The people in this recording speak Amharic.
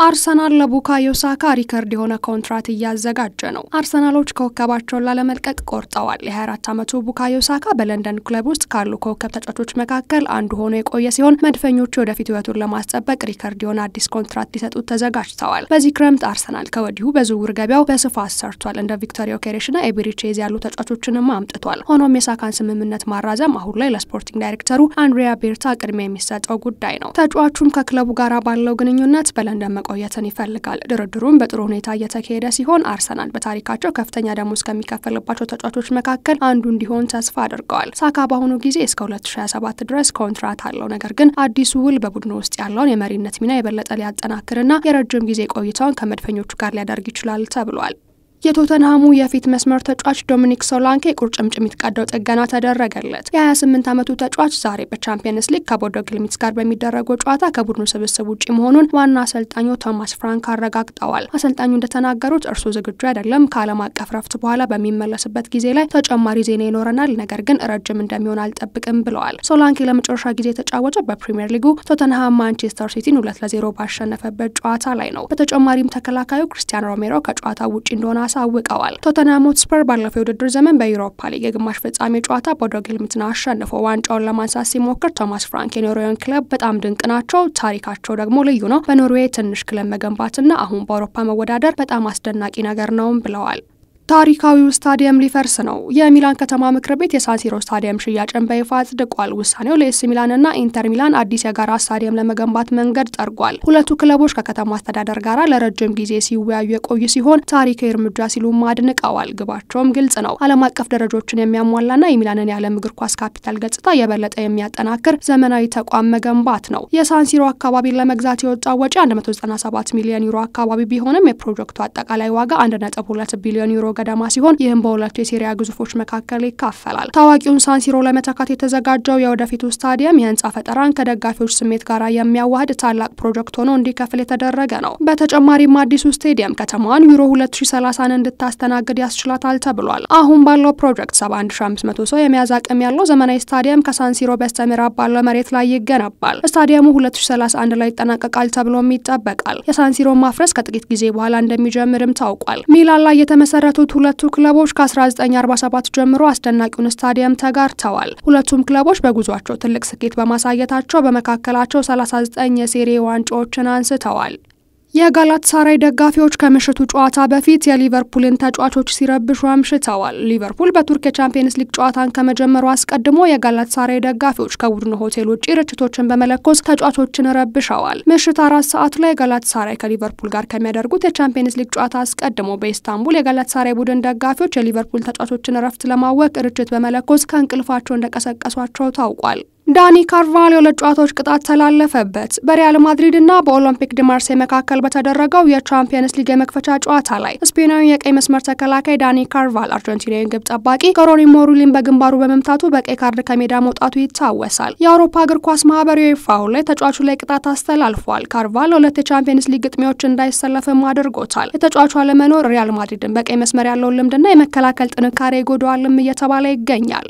አርሰናል ለቡካዮ ሳካ ሪከርድ የሆነ ኮንትራት እያዘጋጀ ነው። አርሰናሎች ኮከባቸውን ላለመልቀቅ ቆርጠዋል። የ24 ዓመቱ ቡካዮ ሳካ በለንደን ክለብ ውስጥ ካሉ ኮከብ ተጫዋቾች መካከል አንዱ ሆኖ የቆየ ሲሆን መድፈኞቹ ወደፊት ህይወቱን ለማስጠበቅ ሪከርድ የሆነ አዲስ ኮንትራት ሊሰጡት ተዘጋጅተዋል። በዚህ ክረምት አርሰናል ከወዲሁ በዝውውር ገበያው በስፋት ሰርቷል። እንደ ቪክቶር ዮኬሬሽና ኤቢሪቼዝ ያሉ ተጫዋቾችንም አምጥቷል። ሆኖም የሳካን ስምምነት ማራዘም አሁን ላይ ለስፖርቲንግ ዳይሬክተሩ አንድሪያ ቤርታ ቅድሚያ የሚሰጠው ጉዳይ ነው። ተጫዋቹም ከክለቡ ጋር ባለው ግንኙነት በለንደን ቆየትን ይፈልጋል። ድርድሩም በጥሩ ሁኔታ እየተካሄደ ሲሆን አርሰናል በታሪካቸው ከፍተኛ ደሞዝ ከሚከፈልባቸው ተጫዋቾች መካከል አንዱ እንዲሆን ተስፋ አድርገዋል። ሳካ በአሁኑ ጊዜ እስከ 2027 ድረስ ኮንትራት አለው። ነገር ግን አዲሱ ውል በቡድኑ ውስጥ ያለውን የመሪነት ሚና የበለጠ ሊያጠናክርና የረጅም ጊዜ ቆይታውን ከመድፈኞቹ ጋር ሊያደርግ ይችላል ተብሏል። የቶተንሃሙ የፊት መስመር ተጫዋች ዶሚኒክ ሶላንኬ ቁርጭምጭሚት ቀዶ ጥገና ተደረገለት። የ28 ዓመቱ ተጫዋች ዛሬ በቻምፒየንስ ሊግ ከቦዶ ግሊምት ጋር በሚደረገው ጨዋታ ከቡድኑ ስብስብ ውጪ መሆኑን ዋና አሰልጣኙ ቶማስ ፍራንክ አረጋግጠዋል። አሰልጣኙ እንደተናገሩት እርሱ ዝግጁ አይደለም፣ ከዓለም አቀፍ ረፍት በኋላ በሚመለስበት ጊዜ ላይ ተጨማሪ ዜና ይኖረናል፣ ነገር ግን ረጅም እንደሚሆን አልጠብቅም ብለዋል። ሶላንኬ ለመጨረሻ ጊዜ የተጫወተው በፕሪሚየር ሊጉ ቶተንሃም ማንቸስተር ሲቲን 2-0 ባሸነፈበት ጨዋታ ላይ ነው። በተጨማሪም ተከላካዩ ክሪስቲያን ሮሜሮ ከጨዋታው ውጪ እንደሆነ አሳውቀዋል። ቶተንሃም ሆትስፐር ባለፈው የውድድር ዘመን በዩሮፓ ሊግ የግማሽ ፍጻሜ ጨዋታ ቦዶ ግሊምትን አሸንፎ ዋንጫውን ለማንሳት ሲሞክር ቶማስ ፍራንክ የኖርዌይን ክለብ በጣም ድንቅ ናቸው፣ ታሪካቸው ደግሞ ልዩ ነው፣ በኖርዌይ ትንሽ ክለብ መገንባትና አሁን በአውሮፓ መወዳደር በጣም አስደናቂ ነገር ነው ብለዋል። ታሪካዊው ስታዲየም ሊፈርስ ነው። የሚላን ከተማ ምክር ቤት የሳንሲሮ ስታዲየም ሽያጭን በይፋ አጽድቋል። ውሳኔው ለኤሲ ሚላንና ኢንተር ሚላን አዲስ የጋራ ስታዲየም ለመገንባት መንገድ ጠርጓል። ሁለቱ ክለቦች ከከተማ አስተዳደር ጋር ለረጅም ጊዜ ሲወያዩ የቆዩ ሲሆን ታሪካዊ እርምጃ ሲሉም አድንቀዋል። ግባቸውም ግልጽ ነው። ዓለም አቀፍ ደረጃዎችን የሚያሟላና የሚላንን የዓለም እግር ኳስ ካፒታል ገጽታ የበለጠ የሚያጠናክር ዘመናዊ ተቋም መገንባት ነው። የሳንሲሮ አካባቢን ለመግዛት የወጣው ወጪ 197 ሚሊዮን ዩሮ አካባቢ ቢሆንም የፕሮጀክቱ አጠቃላይ ዋጋ 1.2 ቢሊዮን ዩሮ ገደማ ሲሆን ይህም በሁለቱ የሴሪያ ግዙፎች መካከል ይካፈላል። ታዋቂውን ሳንሲሮ ለመተካት የተዘጋጀው የወደፊቱ ስታዲየም የህንጻ ፈጠራን ከደጋፊዎች ስሜት ጋር የሚያዋህድ ታላቅ ፕሮጀክት ሆኖ እንዲከፍል የተደረገ ነው። በተጨማሪም አዲሱ ስታዲየም ከተማዋን ዩሮ 2030 እንድታስተናግድ ያስችላታል ተብሏል። አሁን ባለው ፕሮጀክት 71500 ሰው የመያዝ አቅም ያለው ዘመናዊ ስታዲየም ከሳንሲሮ በስተምዕራብ ባለው መሬት ላይ ይገነባል። ስታዲየሙ 2031 ላይ ይጠናቀቃል ተብሎም ይጠበቃል። የሳንሲሮ ማፍረስ ከጥቂት ጊዜ በኋላ እንደሚጀምርም ታውቋል። ሚላን ላይ የተመሰረቱት ሁለቱ ክለቦች ከ1947 ጀምሮ አስደናቂውን ስታዲየም ተጋርተዋል። ሁለቱም ክለቦች በጉዟቸው ትልቅ ስኬት በማሳየታቸው በመካከላቸው 39 የሴሪ ዋንጫዎችን አንስተዋል። የጋላታሳራይ ደጋፊዎች ከምሽቱ ጨዋታ በፊት የሊቨርፑልን ተጫዋቾች ሲረብሹ አምሽተዋል። ሊቨርፑል በቱርክ የቻምፒየንስ ሊግ ጨዋታን ከመጀመሩ አስቀድሞ የጋላታሳራይ ደጋፊዎች ከቡድኑ ሆቴል ውጪ ርችቶችን በመለኮስ ተጫዋቾችን ረብሸዋል። ምሽት 4 ሰዓት ላይ ጋላታሳራይ ከሊቨርፑል ጋር ከሚያደርጉት የቻምፒየንስ ሊግ ጨዋታ አስቀድሞ በኢስታንቡል የጋላታሳራይ ቡድን ደጋፊዎች የሊቨርፑል ተጫዋቾችን ረፍት ለማወቅ ርችት በመለኮስ ከእንቅልፋቸው እንደቀሰቀሷቸው ታውቋል። ዳኒ ካርቫልዮ ለጨዋታዎች ቅጣት ተላለፈበት። በሪያል ማድሪድ እና በኦሎምፒክ ዲ ማርሴይ መካከል በተደረገው የቻምፒየንስ ሊግ የመክፈቻ ጨዋታ ላይ ስፔናዊ የቀይ መስመር ተከላካይ ዳኒ ካርቫል አርጀንቲናዊ ግብ ጠባቂ ኮሮኒ ሞሩሊን በግንባሩ በመምታቱ በቀይ ካርድ ከሜዳ መውጣቱ ይታወሳል። የአውሮፓ እግር ኳስ ማህበር ፋውል ላይ ተጫዋቹ ላይ ቅጣት አስተላልፏል። ካርቫል ሁለት የቻምፒየንስ ሊግ ግጥሚያዎች እንዳይሰለፍም አድርጎታል። የተጫዋቹ አለመኖር ሪያል ማድሪድን በቀይ መስመር ያለውን ልምድና የመከላከል ጥንካሬ ይጎዳዋልም እየተባለ ይገኛል።